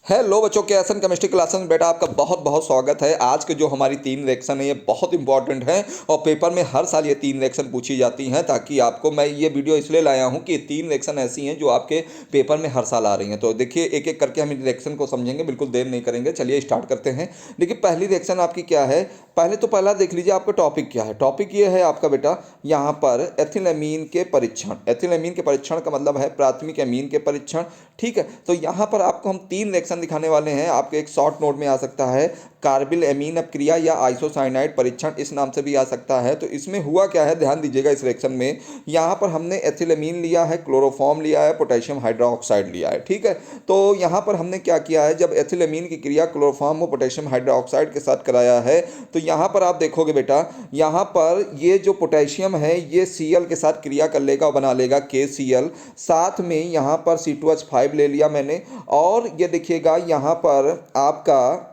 Hello बच्चों के एसन chemistry classes में बेटा आपका बहुत बहुत स्वागत है। आज के जो हमारी 3 रिएक्शन है ये बहुत इंपॉर्टेंट है और पेपर में हर साल ये 3 रिएक्शन पूछी जाती हैं, ताकि आपको मैं ये वीडियो इसलिए लाया हूँ कि 3 रिएक्शन ऐसी हैं जो आपके पेपर में हर साल आ रही हैं। तो देखिए एक एक करके हम इन रिएक्शन को समझेंगे, बिल्कुल देर नहीं करेंगे। चलिए स्टार्ट करते हैं। देखिए पहली रिएक्शन आपकी क्या है, पहला देख लीजिए आपका टॉपिक क्या है। टॉपिक ये है आपका बेटा यहाँ पर एथिलअमीन के परीक्षण। एथिलअमीन के परीक्षण का मतलब है प्राथमिक अमीन के परीक्षण। ठीक है, तो यहाँ पर आपको हम 3 रिएक्शन दिखाने वाले हैं। आपके एक शॉर्ट नोट में आ सकता है कार्बिल एमीन अपक्रिया या आइसोसाइनाइड परीक्षण, इस नाम से भी आ सकता है। तो इसमें हुआ क्या है, ध्यान दीजिएगा। इस रिएक्शन में यहाँ पर हमने एथिलअमीन लिया है, क्लोरोफॉर्म लिया है, पोटेशियम हाइड्रोक्साइड लिया है। ठीक है, तो यहाँ पर हमने क्या किया है, जब एथिलअमीन की क्रिया क्लोरोफॉर्म और पोटेशियम हाइड्रोक्साइड के साथ कराया है तो यहाँ पर आप देखोगे बेटा, यहाँ पर ये जो पोटेशियम है ये Cl के साथ क्रिया कर लेगा और बना लेगा KCl। साथ में यहाँ पर C2H5 ले लिया मैंने, और ये देखिएगा यहाँ पर आपका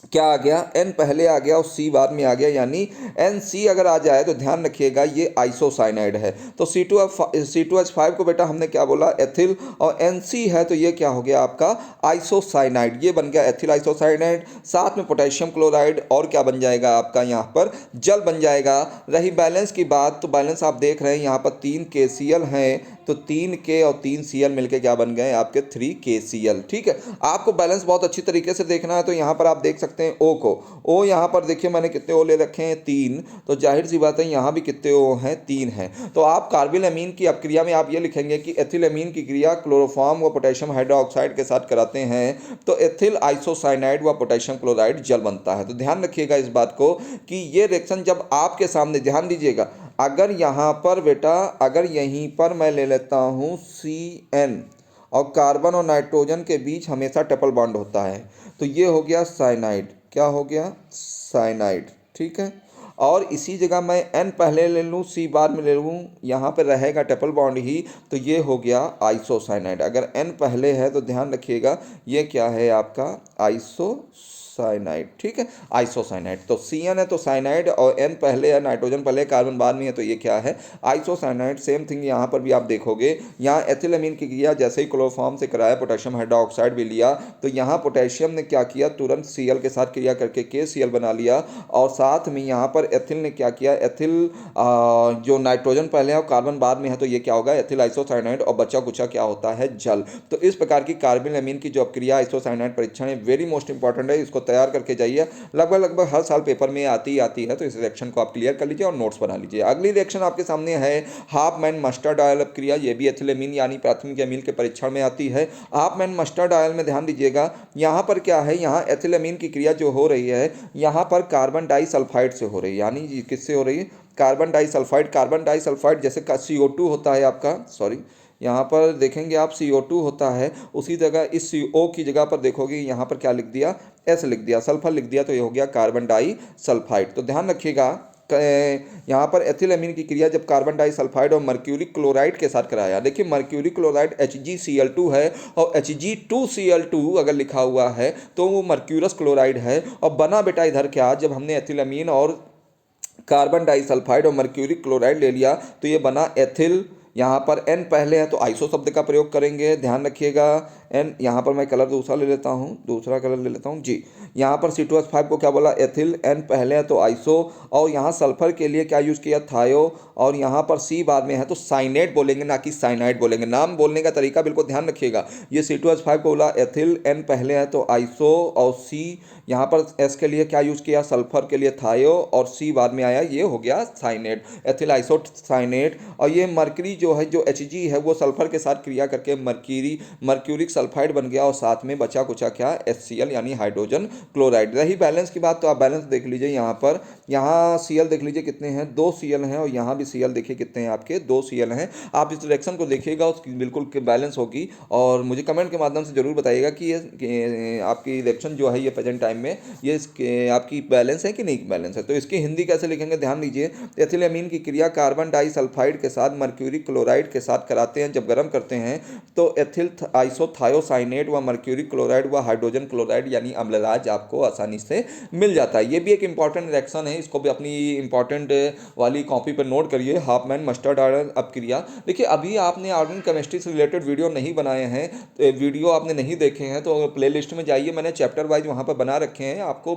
क्या आ गया, N पहले आ गया और C बाद में आ गया, यानी NC अगर आ जाए तो ध्यान रखिएगा ये आइसोसाइनाइड है। तो C2H5 को बेटा हमने क्या बोला, एथिल, और NC है तो ये क्या हो गया आपका आइसोसाइनाइड, ये बन गया एथिल आइसोसाइनाइड। साथ में पोटेशियम क्लोराइड और क्या बन जाएगा आपका यहाँ पर जल बन जाएगा। रही बैलेंस की बात, तो बैलेंस आप देख रहे हैं यहाँ पर 3 KCl हैं, तो 3K और 3Cl मिलके क्या बन गए आपके 3KCl। ठीक है, आपको बैलेंस बहुत अच्छी तरीके से देखना है। तो यहाँ पर आप देख सकते हैं O को, O यहाँ पर देखिए मैंने कितने O ले रखे हैं 3, तो जाहिर सी बात है यहाँ भी कितने O हैं 3 हैं। तो आप कार्बिल अमीन की अपक्रिया में आप ये लिखेंगे कि एथिलअमीन की क्रिया क्लोरोफॉर्म व पोटेशियम हाइड्रोक्साइड के साथ कराते हैं तो एथिल आइसोसाइनाइड व पोटेशियम क्लोराइड जल बनता है। तो ध्यान रखिएगा इस बात को कि ये रिएक्शन जब आपके सामने, ध्यान दीजिएगा, अगर यहाँ पर बेटा, अगर यहीं पर मैं ले लेता हूँ CN और कार्बन और नाइट्रोजन के बीच हमेशा ट्रिपल बॉन्ड होता है, तो ये हो गया साइनाइड। क्या हो गया, साइनाइड। ठीक है, और इसी जगह मैं N पहले ले लूँ C बाद में ले लूँ, यहाँ पर रहेगा ट्रिपल बॉन्ड ही, तो ये हो गया आइसोसाइनाइड। अगर N पहले है तो ध्यान रखिएगा ये क्या है आपका आइसोसाइनाइड। ठीक है, आइसोसाइनाइड। तो CN है तो साइनाइड, और N पहले है, नाइट्रोजन पहले, कार्बन बाद में है, तो ये क्या है आइसोसाइनाइड। सेम थिंग यहाँ पर भी आप देखोगे, यहाँ एथिलअमीन की क्रिया जैसे ही क्लोरोफॉर्म से कराया, पोटेशियम हाइड्रोक्साइड भी लिया, तो यहाँ पोटेशियम ने क्या किया, तुरंत Cl के साथ क्रिया करके KCl बना लिया। और साथ में यहाँ पर एथिल ने क्या किया, एथिल जो नाइट्रोजन पहले है और कार्बन बाद में है, तो ये क्या होगा एथिल आइसोसाइनाइड, और बचा कुचा क्या होता है जल। तो इस प्रकार की कार्बिल अमीन की जो अपक्रिया आइसोसाइनाइड परीक्षण है, वेरी मोस्ट इंपॉर्टेंट है, इसको तैयार करके जाइए। लगभग हर साल पेपर में आती है, तो इस रिएक्शन को आप क्लियर कर लीजिए और नोट्स बना लीजिए। अगली रिएक्शन आपके सामने है हाफ मैन मस्टर्ड ऑयल अपक्रिया। ये भी एथिलअमीन यानी प्राथमिक अमीन के परीक्षण में आती है। हाफ मैन मस्टर्ड ऑयल में ध्यान दीजिएगा, यहाँ पर क्या है, यहाँ एथिलअमीन की क्रिया जो हो रही है यहाँ पर कार्बन डाइसल्फाइड से हो रही है, यानी किससे हो रही है, कार्बन डाइसल्फाइड। कार्बन डाइसल्फाइड जैसे का CO2 होता है आपका, सॉरी यहाँ पर देखेंगे आप CO2 होता है, उसी जगह इस CO की जगह पर देखोगे यहाँ पर क्या लिख दिया, S लिख दिया, सल्फर लिख दिया, तो ये हो गया कार्बन डाइसल्फाइड। तो ध्यान रखिएगा यहाँ पर एथिलअमीन की क्रिया जब कार्बन डाइसल्फाइड और मर्क्यूरी क्लोराइड के साथ कराया, देखिए मर्क्यूरी क्लोराइड HgCl2 है, और Hg2Cl2 अगर लिखा हुआ है तो वो मर्क्यूरस क्लोराइड है। और बना बेटा इधर क्या, जब हमने एथिलअमीन और कार्बन डाइसल्फाइड और मर्क्यूरी क्लोराइड ले लिया तो ये बना एथिल। यहाँ पर N पहले है तो आइसो शब्द का प्रयोग करेंगे, ध्यान रखिएगा। N यहाँ पर मैं कलर दूसरा ले लेता हूँ, दूसरा कलर ले लेता हूँ जी। यहाँ पर C2H5 को क्या बोला, एथिल, N पहले है तो आइसो, और यहाँ सल्फर के लिए क्या यूज़ किया, थायो, और यहाँ पर C बाद में है तो साइनेट बोलेंगे, ना कि साइनाइड बोलेंगे। नाम बोलने का तरीका बिल्कुल ध्यान रखिएगा। ये C2H5 को बोला एथिल, N पहले है तो आइसो, और C यहाँ पर S के लिए क्या यूज़ किया, सल्फर के लिए थायो, और C बाद में आया, ये हो गया साइनेट, एथिल आइसो साइनेट। और ये मर्करी जो है, जो Hg है, वो सल्फर के साथ क्रिया करके मर्क्यूरिक सल्फाइड बन गया, और साथ में बचा कुचा क्या, HCl यानी हाइड्रोजन क्लोराइड। रही बैलेंस की बात, तो आप बैलेंस देख लीजिए, यहाँ पर यहाँ Cl देख लीजिए कितने हैं, 2 Cl हैं, और यहाँ भी Cl देखिए कितने हैं आपके, 2 Cl हैं। आप इस रिएक्शन को देखिएगा, उसकी बिल्कुल बैलेंस होगी, और मुझे कमेंट के माध्यम से जरूर बताइएगा कि ये आपकी रिएक्शन जो है ये प्रेजेंट टाइम में ये आपकी बैलेंस है कि नहीं बैलेंस है। तो इसकी हिंदी कैसे लिखेंगे, ध्यान दीजिए। एथिलअमीन की क्रिया कार्बन डाइसल्फाइड के साथ मर्क्यूरी क्लोराइड के साथ कराते हैं, जब गर्म करते हैं तो एथिल आइसोथायो थायोसाइनेट व मर्क्यूरी क्लोराइड व हाइड्रोजन क्लोराइड यानी अम्लराज आपको आसानी से मिल जाता है। ये भी एक इंपॉर्टेंट रिएक्शन है, इसको भी अपनी इंपॉर्टेंट वाली कॉपी पर नोट करिए, हाफमैन मस्टर्ड आयरन अपक्रिया। देखिए अभी आपने ऑर्गेनिक केमिस्ट्री से रिलेटेड वीडियो नहीं बनाए हैं, वीडियो आपने नहीं देखे हैं तो प्ले लिस्ट में जाइए, मैंने चैप्टर वाइज वहाँ पर बना रखे हैं। आपको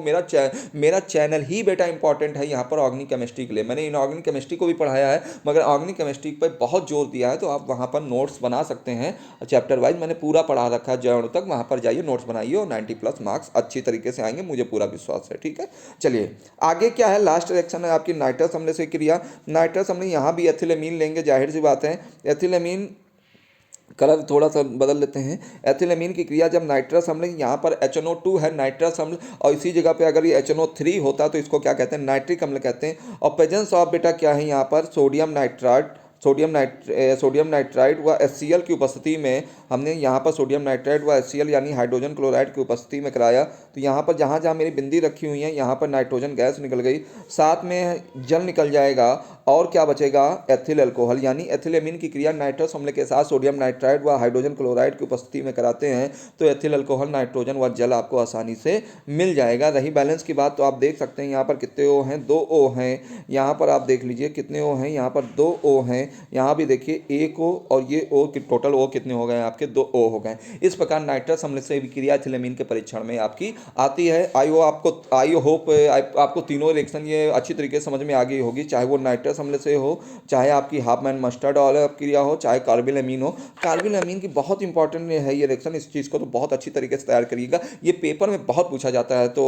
मेरा चैनल ही बेटा इंपॉर्टेंट है यहाँ पर ऑर्गेनिक केमिस्ट्री के लिए। मैंने इनऑर्गेनिक केमिस्ट्री को भी पढ़ाया है मगर ऑर्गेनिक केमिस्ट्री पर बहुत जोर दिया है, तो आप वहाँ पर नोट्स बना सकते हैं चैप्टर वाइज। मैंने पूरा पढ़ा रखा है जड़ तक, वहाँ पर जाइए नोट्स बनाइए और 90+ मार्क्स अच्छी तरीके से आएंगे, मुझे पूरा विश्वास है। ठीक है, चलिए आगे क्या है, लास्ट रिएक्शन है आपकी नाइट्रस अम्ल से क्रिया। नाइट्रस अम्ल यहाँ भी एथिलेमीन लेंगे, जाहिर सी बात है। एथिलेमीन कलर थोड़ा सा बदल लेते हैं। एथिलेमीन की क्रिया जब नाइट्रस अम्ल, यहाँ पर HNO2 है नाइट्रस अम्ल, और इसी जगह पे अगर ये HNO3 होता तो इसको क्या कहते हैं, नाइट्रिक अम्ल कहते हैं। और प्रेजेंस ऑफ बेटा क्या है यहाँ पर, सोडियम नाइट्राइड व HCl की उपस्थिति में, हमने यहाँ पर सोडियम नाइट्राइड व HCl यानी हाइड्रोजन क्लोराइड की उपस्थिति में कराया। तो यहाँ पर जहाँ जहाँ मेरी बिंदी रखी हुई है यहाँ पर नाइट्रोजन गैस निकल गई, साथ में जल निकल जाएगा, और क्या बचेगा, एथिल अल्कोहल। यानी एथिलेमीन की क्रिया नाइट्रस अम्ल के साथ सोडियम नाइट्राइड व हाइड्रोजन क्लोराइड की उपस्थिति में कराते हैं तो एथिल अल्कोहल, नाइट्रोजन व जल आपको आसानी से मिल जाएगा। रही बैलेंस की बात तो आप देख सकते हैं यहाँ पर कितने ओ हैं, 2 ओ हैं। यहाँ पर आप देख लीजिए कितने ओ हैं, यहाँ पर 2 ओ हैं। यहाँ भी देखिए 1 ओ और ये ओ, टोटल ओ कितने हो गए आपके, 2 ओ हो गए। इस प्रकार नाइट्रस अम्ल से क्रिया एथिलेमीन के परीक्षण में आपकी आती है। आई होप आपको तीनों रिएक्शन ये अच्छी तरीके से समझ में आ गई होगी, चाहे वो नाइट्रस अम्ल से हो, चाहे आपकी हाफमैन मस्टर्ड ऑयल क्रिया हो, चाहे कार्बिल अमीन हो। कार्बिल अमीन की बहुत इंपॉर्टेंट है ये रिएक्शन, इस चीज़ को तो बहुत अच्छी तरीके से तैयार करिएगा, ये पेपर में बहुत पूछा जाता है। तो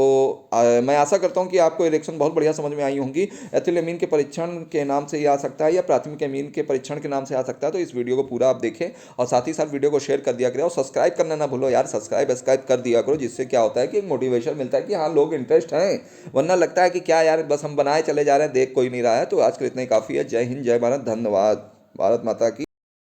मैं आशा करता हूँ कि आपको ये रिएक्शन बहुत बढ़िया समझ में आई होंगी। एथिलेमीन के परीक्षण के नाम से ये आ सकता है या प्राथमिक अमीन के परीक्षण के नाम से आ सकता है। तो इस वीडियो को पूरा आप देखें और साथ ही साथ वीडियो को शेयर कर दिया करें और सब्सक्राइब करना ना भूलो यार, सब्सक्राइब कर दिया करो, जिससे क्या होता है कि मोटिवेशन मिलता है कि हाँ लोग इंटरेस्ट हैं, वरना लगता है कि क्या यार बस हम बनाए चले जा रहे हैं, देख कोई नहीं रहा है। तो आज के लिए इतना ही काफ़ी है। जय हिंद, जय भारत, धन्यवाद, भारत माता की।